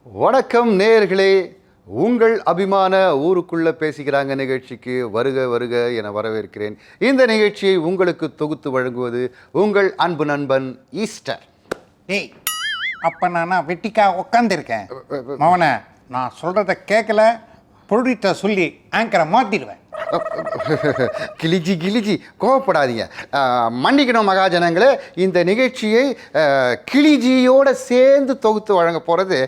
வணக்கம் நேயர்களே, உங்கள் அபிமான ஊருக்குள்ள பேசிக்கிறாங்க நிகழ்ச்சிக்கு வருக வருக என வரவேற்கிறேன். இந்த நிகழ்ச்சியை உங்களுக்கு தொகுத்து வழங்குவது உங்கள் அன்பு நண்பன் ஈஸ்டர். டேய், அப்போ நான் வெட்டிக்கா உட்காந்துருக்கேன் மவனை. நான் சொல்கிறத கேட்கல, பொருடிட்ட சொல்லி ஆங்கரை மாற்றிடுவேன். கிளிஜி கோவப்படாதீங்க, மன்னிக்கணும் மகாஜனங்களே. இந்த நிகழ்ச்சியை கிளிஜியோடு சேர்ந்து தொகுத்து வழங்க போகிறது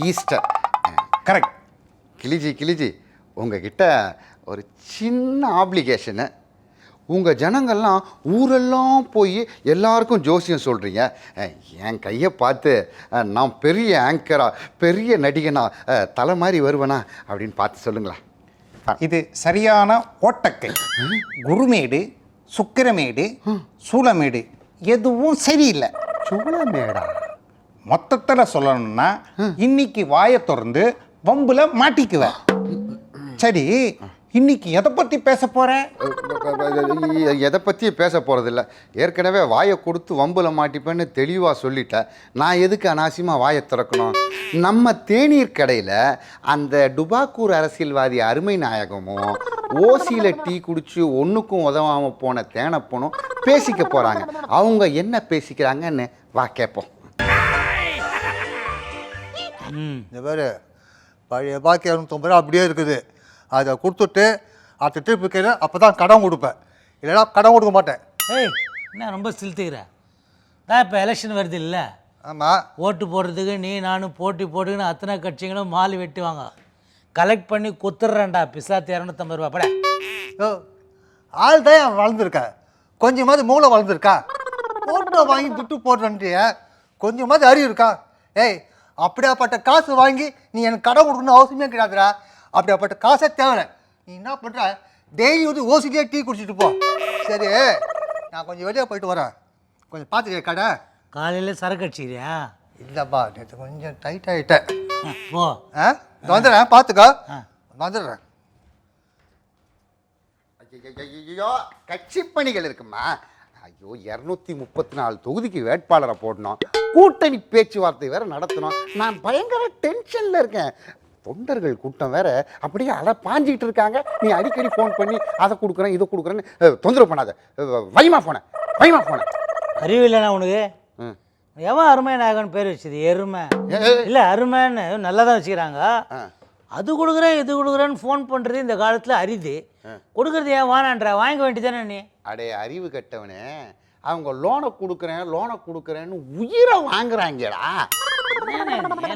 ஈஸ்டர். கரெக்ட். கிளிஜி உங்ககிட்ட ஒரு சின்ன ஆப்ளிகேஷனு. உங்கள் ஜனங்கள்லாம் ஊரெல்லாம் போய் எல்லாருக்கும் ஜோசியம் சொல்கிறீங்க. என் கையை பார்த்து நான் பெரிய ஆங்கரா, பெரிய நடிகனா, தலை மாதிரி வருவேனா அப்படின்னு பார்த்து சொல்லுங்களேன். இது சரியான ஓட்டக்கை. குருமேடு, சுக்கிரமேடு, சூளமேடு எதுவும் சரியில்லை. சூளமேடா? மொத்தத்தில் சொல்லணும்னா இன்னைக்கு வாயை திறந்து வம்புல மாட்டிக்குவேன். சரி, இன்னைக்கு எதை பற்றி பேச போகிறேன்? எதை பற்றி பேச போகிறதில்ல. ஏற்கனவே வாயை கொடுத்து வம்பில் மாட்டிப்பேன்னு தெளிவாக சொல்லிட்டேன். நான் எதுக்கு அனாவசியமாக வாயை திறக்கணும்? நம்ம தேநீர் கடையில் அந்த டுபாக்கூர் அரசியல்வாதி அருமை நாயகமும் ஓசியில் டீ குடித்து ஒன்றுக்கும் உதவாமல் போன தேனப்பனும் பேசிக்க போகிறாங்க. அவங்க என்ன பேசிக்கிறாங்கன்னு வா கேட்போம். இந்த பேர் பழைய பாக்கி 250 ரூபா அப்படியே இருக்குது. அதை கொடுத்துட்டு அடுத்த ட்ரிப் வைக்கிற அப்போ தான் கடன் கொடுப்பேன், இல்லைனா கடன் கொடுக்க மாட்டேன். ஏய், என்ன ரொம்ப சிலுத்துக்கிற? தான் இப்போ எலெக்ஷன் வருது இல்லை? ஆமாம், ஓட்டு போடுறதுக்கு நீ நானும் போட்டி போட்டுக்கின்னு அத்தனை கட்சிகளும் மாலு வெட்டுவாங்க. கலெக்ட் பண்ணி குத்துறேன்டா பிசாத்து 250 ரூபா பட. ஓ, ஆள் தான் வளர்ந்துருக்கேன், கொஞ்சமாவது மூளை வளர்ந்துருக்கா? ஓட்டை வாங்கி துட்டு போடுறேன்றிய கொஞ்சமாவது அறிவு இருக்கா? ஏய், அப்படியாப்பட்ட காசு வாங்கி நீ எனக்கு கடன் கொடுக்கணும்னு அவசியமே கிடையாதுடா. அப்படியாப்பட்ட காசே தேவை. நீ என்ன பண்ணுற, டெய்லி வந்து ஓசிலேயே டீ குடிச்சிட்டு போ. சரி, நான் கொஞ்சம் வெளியே போயிட்டு வரேன், கொஞ்சம் பார்த்துக்க கடை. காலையில் சரக்கு அடிச்சிக்கிறியா? இல்லைப்பா, நேற்று கொஞ்சம் டைட் ஆகிட்டேன். ஓ, வந்துடுறேன், பார்த்துக்கோ, வந்துடுறேன். ஐயோ, கட்சி பணிகள் இருக்குமா? ஐயோ, 234 தொகுதிக்கு வேட்பாளரை போடணும், கூட்டணி பேச்சுவார்த்தை வேற நடத்தணும். நான் பயங்கர டென்ஷனில் இருக்கேன். தொண்டர்கள் கூட்டம் வேற அப்படியே பாஞ்சிக்கிட்டு இருக்காங்க. நீ அடிக்கடி ஃபோன் பண்ணி அதை கொடுக்குறேன் இதை கொடுக்குறேன்னு தொந்தரவு பண்ணாத. வைமா போனேன். அறிவு இல்லைண்ணா உனக்கு? எவன் அருமை நாயகன் பேர் வச்சுது? எருமை இல்லை, அருமைன்னு நல்லா தான் வச்சுக்கிறாங்க. அது கொடுக்குறேன் இது கொடுக்குறேன்னு ஃபோன் பண்ணுறது இந்த காலத்தில் அரிது. கொடுக்குறது ஏன் வானான்ற? வாங்க வேண்டியதானே நீ? அடே அறிவு கட்டவனே, அவங்க லோனை கொடுக்குறேன்னு உயிரை வாங்குறாங்கடா.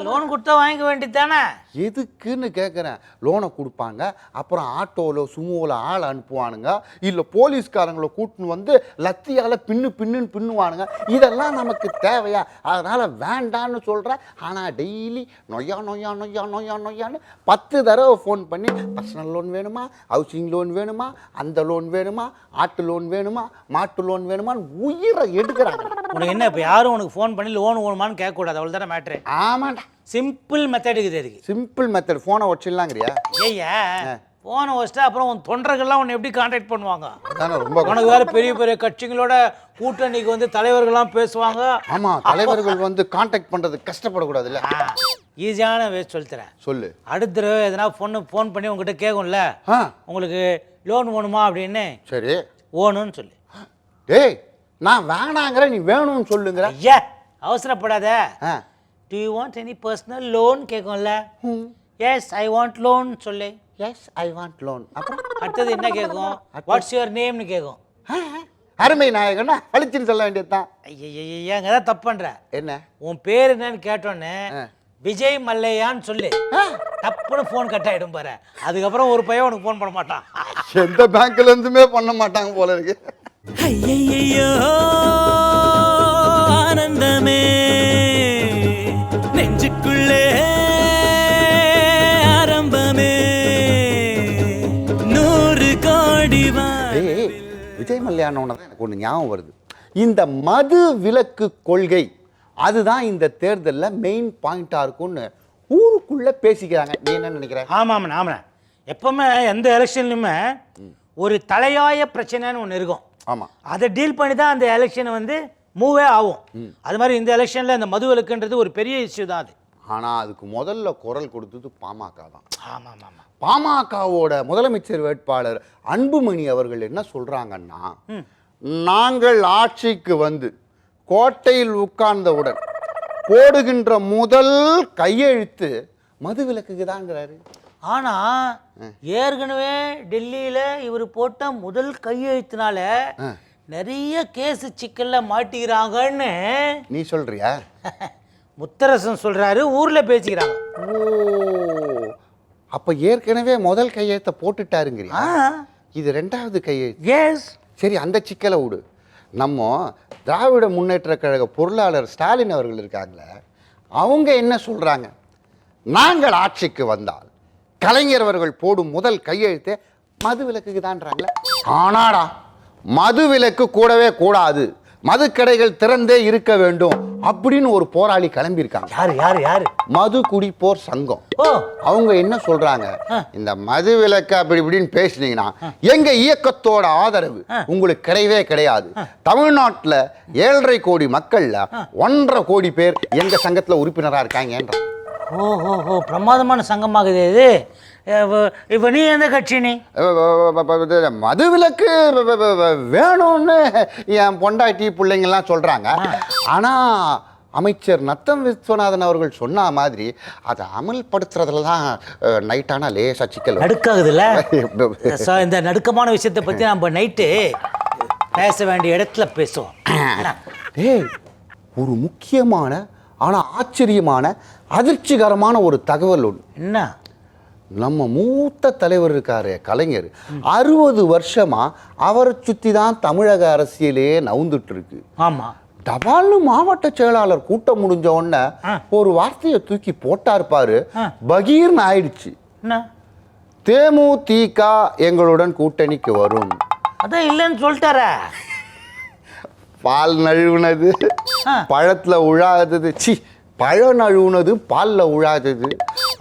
லோன் கொடுத்தா வாங்க வேண்டியது தானே? எதுக்குன்னு கேட்குறேன். லோனை கொடுப்பாங்க, அப்புறம் ஆட்டோவில் சுமோவில் ஆள் அனுப்புவானுங்க, இல்லை போலீஸ்காரங்களை கூட்டின்னு வந்து லத்தியால் பின்னுவானுங்க. இதெல்லாம் நமக்கு தேவையா? அதனால் வேண்டான்னு சொல்கிறேன். ஆனால் டெய்லி நொய்யான்னு 10 தடவை ஃபோன் பண்ணி பர்சனல் லோன் வேணுமா, ஹவுசிங் லோன் வேணுமா, அந்த லோன் வேணுமா, ஆட்டு லோன் வேணுமா, மாட்டு லோன் வேணுமான்னு உயிரை எடுக்கிறாங்க. உனக்கு என்ன இப்போ யாரும் உனக்கு ஃபோன் பண்ணி லோன் வேணுமான்னு கேட்கக்கூடாது, அவ்வளோ தானே மேட்ரு? ஆமாண்டா, சிம்பிள் மெத்தட் இருக்குது. அதுக்கு சிம்பிள் மெத்தட். ஃபோனை வச்சிடலாங்கிறியா? ஐயா, ஃபோனை வச்சுட்டா அப்புறம் உன் தொண்டர்கள்லாம் உன்னை எப்படி கான்டாக்ட் பண்ணுவாங்க? ரொம்ப உனக்கு வேறு பெரிய பெரிய கட்சிகளோட கூட்டணிக்கு வந்து தலைவர்கள்லாம் பேசுவாங்க. ஆமாம், தலைவர்கள் வந்து கான்டாக்ட் பண்ணுறது கஷ்டப்படக்கூடாது இல்லை? ஈஸியான வேஸ்ட் சொல்லித்தரேன். சொல்லு. அடுத்த தடவை எதனா ஃபோன் பண்ணி உங்ககிட்ட கேட்கும்ல, உங்களுக்கு லோன் வேணுமா அப்படின்னு. சரி, வேணும்னு சொல்லு. டேய், நான் வேணாங்கிற, நீ வேணும்னு சொல்லுங்கிற. ஐயா, அவசரப்படாத. Do you want any personal loan கேட்கும்ல? Yes, I want loan சொல்லு. Yes, I want loan. அப்புறம் அடுத்தது என்ன கேட்கும்? What's your nameனு கேட்கும். அருமை நாயகன்னா அழிச்சுன்னு சொல்ல வேண்டியதுதான். ஐயா, அங்கே தான் தப்பு பண்ணுற. என்ன? உன் பேர் என்னன்னு கேட்டோன்னே விஜய் மல்லையான்னு சொல்லு. தப்புன்னு ஃபோன் கட் ஆகிடும் பாரு. அதுக்கப்புறம் ஒரு பையன் உனக்கு ஃபோன் பண்ண மாட்டான். எந்த பேங்க்ல இருந்துமே பண்ண மாட்டாங்க போல இருக்கு. ஐயையோ ஆனந்தமே நெஞ்சுக்குள்ளே ஆரம்பமே 100 கோடி. விஜய் மல்லையானோட தான் எனக்கு ஒன்று ஞாபகம் வருது. இந்த மது விலக்கு கொள்கை அதுதான் இந்த தேர்தலில் மெயின் பாயிண்டாக இருக்கும்னு ஊருக்குள்ளே பேசிக்கிறாங்க. நீ என்ன நினைக்கிற? ஆமாம். எப்பவுமே எந்த எலெக்ஷன்லையுமே ஒரு தலையாய பிரச்சனைன்னு ஒன்று இருக்கும். ஆமாம், அதை டீல் பண்ணி தான் அந்த எலெக்ஷனை வந்து மூவே ஆகும். அது மாதிரி இந்த எலெக்ஷனில் இந்த மது விலக்குன்றது ஒரு பெரிய இஷ்யூ தான். அது ஆனால் அதுக்கு முதல்ல குரல் கொடுத்தது பாமக தான். ஆமாம் ஆமாம். பாமகவோட முதலமைச்சர் வேட்பாளர் அன்புமணி அவர்கள் என்ன சொல்கிறாங்கன்னா, நாங்கள் ஆட்சிக்கு வந்து கோட்டையில் உட்கார்ந்தவுடன் போடுகின்ற முதல் கையெழுத்து மதுவிலக்குக்கு தான்ங்கிறாரு. ஆனால் ஏற்கனவே டெல்லியில் இவர் போட்ட முதல் கையெழுத்தினால நிறைய கேஸு சிக்கல்ல மாட்டிக்கிறாங்கன்னு நீ சொல்றியா? முத்தரசன் சொல்றாரு, ஊரில் பேசிக்கிறாங்க. ஓ, அப்போ ஏற்கனவே முதல் கையெழுத்தை போட்டுட்டாருங்கிறியா? இது ரெண்டாவது கையெழுத்து. எஸ். சரி, அந்த சிக்கலை விடு. நம்ம திராவிட முன்னேற்ற கழக பொருளாளர் ஸ்டாலின் அவர்கள் இருக்காங்களே, அவங்க என்ன சொல்கிறாங்க? நாங்கள் ஆட்சிக்கு வந்தால் கலைஞர் அவர்கள் போடும் முதல் கையெழுத்தே மது விலக்குக்கு தான்றாங்களே. ஆனாடா, மது விலக்கு கூடவே கூடாது, மதுக்கடைகள் திறந்தே இருக்க வேண்டும் அப்படின்னு ஒரு போராளி கிளம்பியிருக்காங்க. யாரு யாரு யாரு? மது குடிப்போர் சங்கம். ஓ, அவங்க என்ன சொல்றாங்க? இந்த மது விலக்கு அப்படி இப்படின்னு பேசுனீங்கன்னா எங்க இயக்கத்தோட ஆதரவு உங்களுக்கு கிடையவே கிடையாது. தமிழ்நாட்டில் 7.5 கோடி மக்கள்ல 1.5 கோடி பேர் எங்க சங்கத்துல உறுப்பினரா இருக்காங்க. ஓ ஓ ஓ, பிரமாதமான சங்கமாகுது இது. இப்போ நீ எந்த கட்சி? நீ மது விலக்கு வேணும்னு என் பொண்டாட்டி பிள்ளைங்கள்லாம் சொல்றாங்க. ஆனா அமைச்சர் நத்தம் விஸ்வநாதன் அவர்கள் சொன்ன மாதிரி அதை அமல்படுத்துறதுல தான் நைட்டான லேசா சிக்கல் நடுக்காகுதுல்ல. இந்த நடுக்கமான விஷயத்தை பற்றி நம்ம நைட்டு பேச வேண்டிய இடத்துல பேசுவோம். ஏய், ஒரு முக்கியமான ஆனால் ஆச்சரியமான அதிர்ச்சிகரமான ஒரு தகவல் ஒன்று. என்ன? நம்ம மூத்த தலைவர் இருக்காரு கலைஞர், 60 வருஷமா அவரை சுற்றி தான் தமிழக அரசியலே நவுந்துட்டு இருக்கு. ஆமா. டபால்னு மாவட்ட செயலாளர் கூட்டம் முடிஞ்ச உடனே ஒரு வார்த்தையை தூக்கி போட்டார் பாரு, பகீர்னு ஆயிடுச்சு. என்ன? தேமுதிக எங்களுடன் கூட்டணிக்கு வரும். அதான் இல்லைன்னு சொல்லிட்டாரா? பால் நழுவுனது பழத்துல உழாதது, சி, பழம் நழுவுனது பாலில் உழாதது,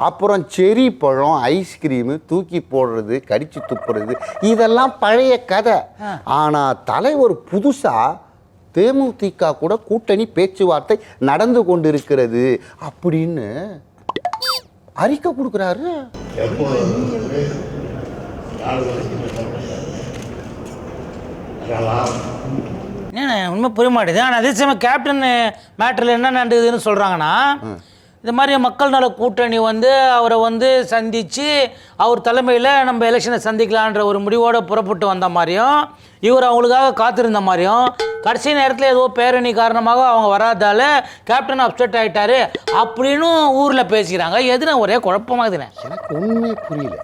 அப்புறம் செரி பழம் ஐஸ்கிரீமு தூக்கி போடுறது கடிச்சு துப்புறது, இதெல்லாம் பழைய கதை. ஆனால் தலைவர் புதுசா தேமுதிக கூட கூட்டணி பேச்சுவார்த்தை நடந்து கொண்டிருக்கிறது அப்படின்னு அறிக்கை கொடுக்குறாரு. என்ன உண்மை புரிய மாட்டேது. ஆனால் அதே சமயம் கேப்டன் மேட்டரில் என்ன நடக்குதுன்னு சொல்கிறாங்கன்னா, இந்த மாதிரி மக்கள் நல கூட்டணி வந்து அவரை வந்து சந்தித்து அவர் தலைமையில் நம்ம எலெக்ஷனை சந்திக்கலான்ற ஒரு முடிவோடு புறப்பட்டு வந்த மாதிரியும், இவர் அவங்களுக்காக காத்திருந்த மாதிரியும், கடைசி நேரத்தில் ஏதோ பேரணி காரணமாக அவங்க வராதால கேப்டன் அப்செட் ஆகிட்டாரு அப்படின்னு ஊரில் பேசிக்கிறாங்க. எதுனா ஒரே குழப்பமாகுதுண்ணே. எனக்கு ஒன்றுமே புரியல.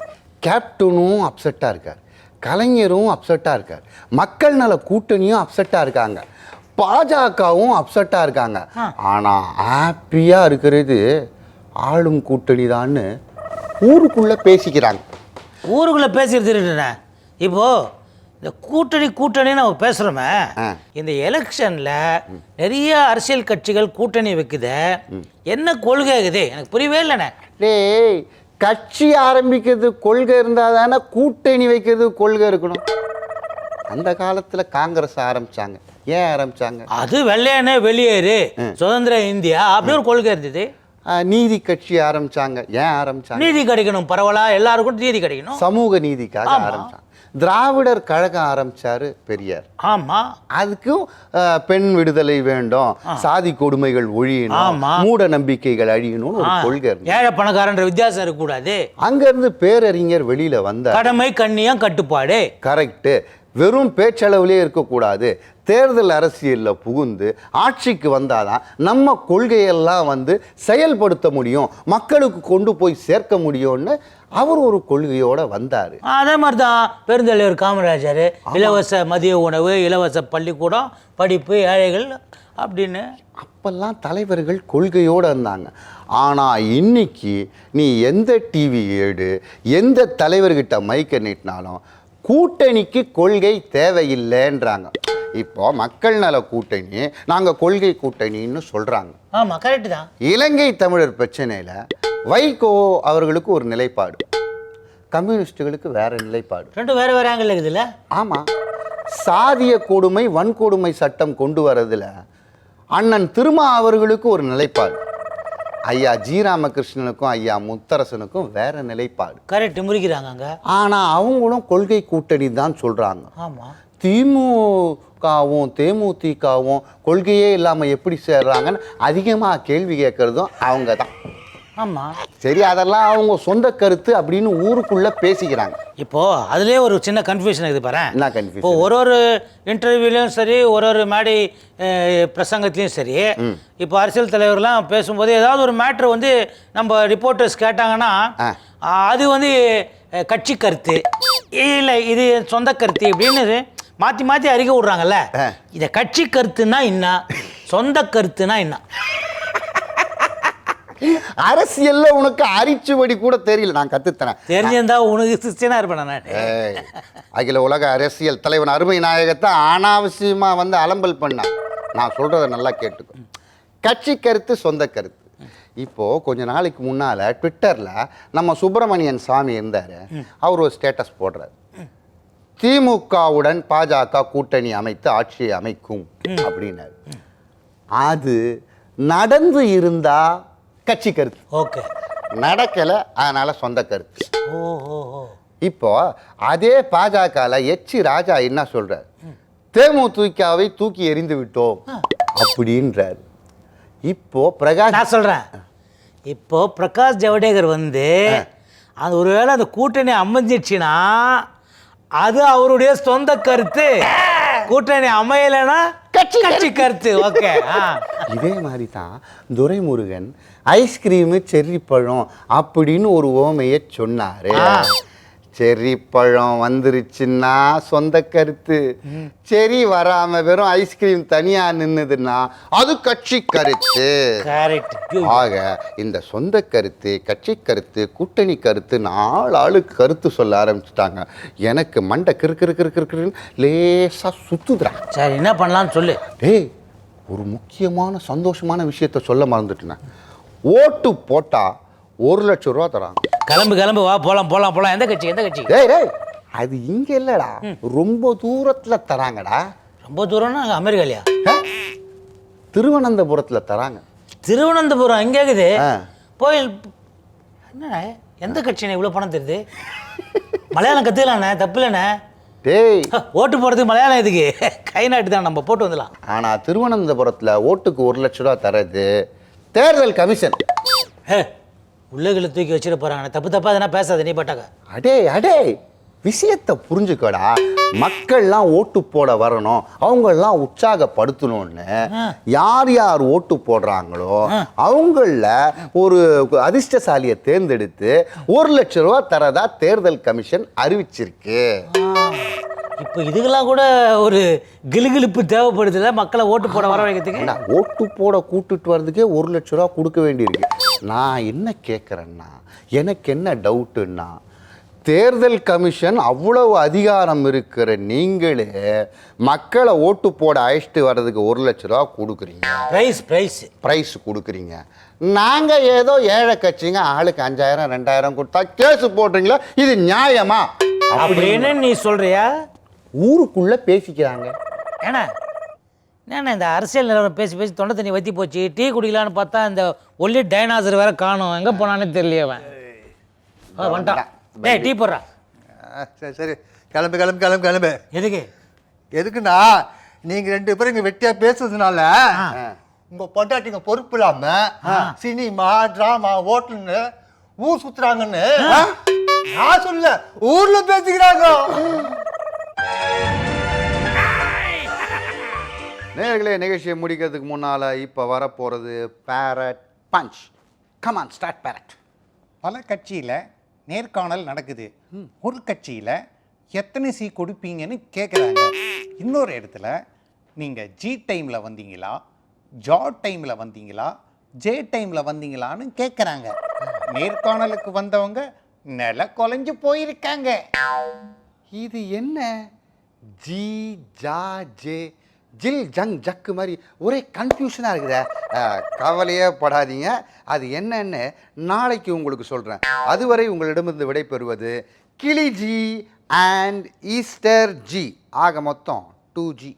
கேப்டனும் அப்செட்டாக இருக்கார், கலைஞரும் அப்செட்டாக இருக்கார், மக்கள் நல கூட்டணியும் அப்செட்டாக இருக்காங்க, பாஜகவும் அப்செட்டாக இருக்காங்க. ஆனால் ஹாப்பியாக இருக்கிறது ஆளும் கூட்டணி தான்னு ஊருக்குள்ளே பேசிக்கிறாங்க. ஊருக்குள்ளே பேசிடுறேன். இப்போது இந்த கூட்டணின்னு நம்ம பேசுகிறோமே, இந்த எலெக்ஷனில் நிறைய அரசியல் கட்சிகள் கூட்டணி வைக்குது. என்ன கொள்கை இருக்குது எனக்கு புரியவே இல்லைண்ணே. டேய், கட்சி ஆரம்பிக்கிறது கொள்கை இருந்தால் தானே கூட்டணி வைக்கிறது கொள்கை இருக்கணும். அந்த காலத்தில் காங்கிரஸ் ஆரம்பித்தாங்க. ஏன் ஆரம்பித்தாங்க? அது வெள்ளையானே வெளியேறு சுதந்திர இந்தியா அப்படி ஒரு கொள்கை இருந்தது. நீதி கட்சி ஆரம்பித்தாங்க. ஏன் ஆரம்பித்தாங்க? நீதி கிடைக்கணும், பரவாயில்ல எல்லாருக்கும் நீதி கிடைக்கணும், சமூக நீதிக்காக ஆரம்பித்தாங்க. திராவிடர் கழகம் ஆரம்பிச்சாரு பெரியார். ஆமா. அதுக்கும் பெண் விடுதலை வேண்டும், சாதி கொடுமைகள் ஒழியணும், மூட நம்பிக்கைகள் அழியணும்னு ஒரு கொள்கை இருக்கு. ஏழை பணக்காரன்ற வித்தியாசம் இருக்கக்கூடாது. அங்க இருந்து பேரறிஞர் வெளியில வந்த கடமை கண்ணியம் கட்டுப்பாடு. கரெக்டு. வெறும் பேச்சளவுலே இருக்கக்கூடாது, தேர்தல் அரசியலில் புகுந்து ஆட்சிக்கு வந்தாதான் நம்ம கொள்கையெல்லாம் வந்து செயல்படுத்த முடியும், மக்களுக்கு கொண்டு போய் சேர்க்க முடியும்னு அவர் ஒரு கொள்கையோட வந்தார். அதே மாதிரி தான் பெருந்தலைவர் காமராஜர் இலவச மதிய உணவு, இலவச பள்ளிக்கூடம், படிப்பு, ஏழைகள் அப்படின்னு அப்பெல்லாம் தலைவர்கள் கொள்கையோடு இருந்தாங்க. ஆனால் இன்னைக்கு நீ எந்த டிவி ஏடு, எந்த தலைவர்கிட்ட மைக்க நீட்டினாலும் கூட்டணிக்கு கொள்கை தேவையில்லைன்றாங்க. இப்போ மக்கள் நல கூட்டணி நாங்கள் கொள்கை கூட்டணின்னு சொல்கிறாங்க. ஆமாம், கரெக்டு தான். இலங்கை தமிழர் பிரச்சனையில் வைகோ அவர்களுக்கு ஒரு நிலைப்பாடு, கம்யூனிஸ்டுகளுக்கு வேற நிலைப்பாடு. ரெண்டும் வேறு வேறு ஆங்கிள் இருக்குதுல்ல? ஆமாம். சாதிய கொடுமை வன்கொடுமை சட்டம் கொண்டு வரதுல அண்ணன் திருமா அவர்களுக்கு ஒரு நிலைப்பாடு, ஐயா ஜி ராமகிருஷ்ணனுக்கும் ஐயா முத்தரசனுக்கும் வேற நிலைப்பாடு. கரெக்ட், முறிக்கிறாங்க அங்கே. ஆனால் அவங்களும் கொள்கை கூட்டணி தான் சொல்கிறாங்க. ஆமாம். திமுகவும் தேமுதிகவும் கொள்கையே இல்லாமல் எப்படி சேர்றாங்கன்னு அதிகமாக கேள்வி கேட்குறதும் அவங்க தான். ஆமாம். சரி, அதெல்லாம் அவங்க சொந்த கருத்து அப்படின்னு ஊருக்குள்ளே பேசிக்கிறாங்க. இப்போது அதுலேயே ஒரு சின்ன கன்ஃபியூஷன் இருக்குது பாரு. என்ன இப்போ கன்ஃபியூஷன்? ஒரு இன்டர்வியூலையும் சரி, ஒரு மேடை பிரசங்கத்துலேயும் சரி, இப்போ அரசியல் தலைவர்லாம் பேசும்போது ஏதாவது ஒரு மேட்ரு வந்து நம்ம ரிப்போர்ட்டர்ஸ் கேட்டாங்கன்னா அது வந்து கட்சி கருத்து இல்லை, இது சொந்த கருத்து இப்படின்னு மாற்றி மாற்றி அறிக்கை விட்றாங்கல்ல. இதை கட்சி கருத்துனா என்ன, சொந்த கருத்துனா என்ன? அரசியல்ல உனக்கு அரிச்சுவடி கூட தெரியல, நான் கத்துத்தரேன். தெரிஞ்சிருந்தா உனக்கு சிஸ்டனாக இருப்பேன் நான். அகில உலக அரசியல் தலைவன் அருமை நாயகத்தை அனாவசியமா வந்து அலம்பல் பண்ணான். நான் சொல்றத நல்லா கேட்டுக்கோ. கட்சி கருத்து, சொந்த கருத்து. இப்போ கொஞ்ச நாளைக்கு முன்னால ட்விட்டர்ல நம்ம சுப்பிரமணியன் சாமி இருந்தாரு, அவர் ஒரு ஸ்டேட்டஸ் போடுறாரு, திமுகவுடன் பாஜக கூட்டணி அமைத்து ஆட்சியை அமைக்கும் அப்படின்னாரு. அது நடந்து இருந்தா கட்சி கருத்து, ஓகே. நடக்கல, அதனால சொந்த கருத்து. ஓ. இப்போ அதே பாஜகல எச்சி ராஜா என்ன சொல்றார், தேமுதிகவை தூக்கி எறிந்து விட்டோம் அப்படின்றார். இப்போ பிரகாஷ், நான் சொல்றேன், இப்போ பிரகாஷ் ஜவடேகர் வந்து அது ஒருவேளை அந்த கூட்டணி அமைஞ்சிடுச்சுன்னா அது அவருடைய சொந்த கருத்து, கூட்டணி அமையலைன்னா கட்சி கருத்து. ஓகே. இதே மாதிரி தான் துரைமுருகன் ஐஸ்கிரீமு செர்ரி பழம் அப்படின்னு ஒரு ஓமையை சொன்னாரு. செர்ரி பழம் வந்துருச்சுன்னா சொந்த கருத்து, செரி வராம வெறும் ஐஸ்கிரீம் தனியா நின்னுதுன்னா அது கட்சி கருத்து. ஆக இந்த சொந்த கருத்து, கட்சி கருத்து, கூட்டணி கருத்து, ஆளுக்கு கருத்து சொல்ல ஆரம்பிச்சுட்டாங்க. எனக்கு மண்டை கிறுக்கிறுன்னு லேசா சுத்துதுறா. சரி, என்ன பண்ணலாம்னு சொல்லு. டேய், ஒரு முக்கியமான சந்தோஷமான விஷயத்த சொல்ல மறந்துட்டேன். ஓட்டு போட்டா 1 லட்சம் ரூபா தராங்க. கிளம்பு வா, போலாம். எந்த கட்சி? டேய், அது இங்க இல்லடா, ரொம்ப தூரத்துல தராங்கடா. ரொம்ப தூரம்னா அங்கே அமெரிக்காலையா? திருவனந்தபுரத்துல தராங்க. திருவனந்தபுரம் எங்கே இருக்குது? போய் என்ன, எந்த கட்சிண்ணே இவ்வளோ பணம் தெரியுது? மலையாளம் கற்றுக்கலாண்ணே, தப்பு இல்லைண்ணே. டேய், ஓட்டு போடுறதுக்கு மலையாளம் எதுக்கு? கை நாட்டு தான், நம்ம போட்டு வந்துடலாம். ஆனா திருவனந்தபுரத்துல ஓட்டுக்கு 1 லட்சம் ரூபா தரது தேர்தல் கமிஷன். உள்ளகளை தூக்கி வச்சிட போறாங்க. தப்பா எதனா பேசாத நீ பாட்டாக்க. அடே விஷயத்தை புரிஞ்சுக்கடா. மக்கள்லாம் ஓட்டு போட வரணும், அவங்களெல்லாம் உற்சாகப்படுத்தணும்னு யார் யார் ஓட்டு போடுறாங்களோ அவங்கள ஒரு அதிர்ஷ்டசாலியை தேர்ந்தெடுத்து 1 லட்சம் ரூபா தரதா தேர்தல் கமிஷன் அறிவிச்சிருக்கு. இப்போ இதுக்கெல்லாம் கூட ஒரு கிளுகிழுப்பு தேவைப்படுதுல மக்களை ஓட்டு போட வர வைக்கிறதுக்கு. ஓட்டு போட கூட்டுட்டு வர்றதுக்கே 1 லட்சம் ரூபா கொடுக்க வேண்டியிருக்கு. நான் என்ன கேட்குறேன்னா, எனக்கு என்ன டவுட்டுன்னா, தேர்தல் கமிஷன் அவ்வளவு அதிகாரம் இருக்கிற நீங்களே மக்களை ஓட்டு போட அழைச்சிட்டு வர்றதுக்கு 1 லட்சம் ரூபா கொடுக்குறீங்க, ப்ரைஸ் கொடுக்குறீங்க. நாங்கள் ஏதோ ஏழை கட்சிங்க ஆளுக்கு 5000 2000 கொடுத்தா கேஸ் போடுறீங்களா? இது நியாயமா அப்படின்னு நீ சொல்றியா? ஊருக்குள்ள பேசிக்கிறாங்க. ஏன்னா இந்த அரசியல் நிலவரம் பேசி தொண்டை தண்ணி வத்தி போச்சு. டீ குடிக்கலான்னு பார்த்தா இந்த ஒல்லி டைனாசர் வேற காணும், எங்கே போனானே தெரியலையே அவன். வந்துட்டான். டேய், டீ போடுறா. சரி, கிளம்பு. எதுக்குண்ணா, நீங்கள் 2 பேரும் இங்கே வெட்டியாக பேசுறதுனால உங்கள் பொண்டாட்டிங்க பொறுப்பு இல்லாமல் சினிமா ட்ராமா ஹோட்டல்னு ஊர் சுற்றுறாங்கன்னு நான் சொல்ல, ஊரில் பேசிக்கிறாங்க. நேயர்களே, நிகழ்ச்சியை முடிக்கிறதுக்கு முன்னால் இப்போ வரப்போகிறது parrot punch. Come on, start parrot. பல கட்சியில் நேர்காணல் நடக்குது. ஒரு கட்சியில் எத்தனை சி கொடுப்பீங்கன்னு கேட்குறாங்க. இன்னொரு இடத்துல நீங்கள் ஜி டைமில் வந்தீங்களா, ஜா டைமில் வந்தீங்களா, ஜே டைமில் வந்தீங்களான்னு கேட்குறாங்க. நேர்காணலுக்கு வந்தவங்க நில குலைஞ்சு போயிருக்காங்க. இது என்ன ஜி ஜா ஜே ஜில் ஜங் ஜக்கு மாதிரி ஒரே கன்ஃபியூஷனாக இருக்குதே. கவலையே படாதீங்க, அது என்னன்னு நாளைக்கு உங்களுக்கு சொல்கிறேன். அதுவரை உங்களிடமிருந்து விடைபெறுவது கிளி ஜி அண்ட் ஈஸ்டர் ஜி. ஆக மொத்தம் 2G.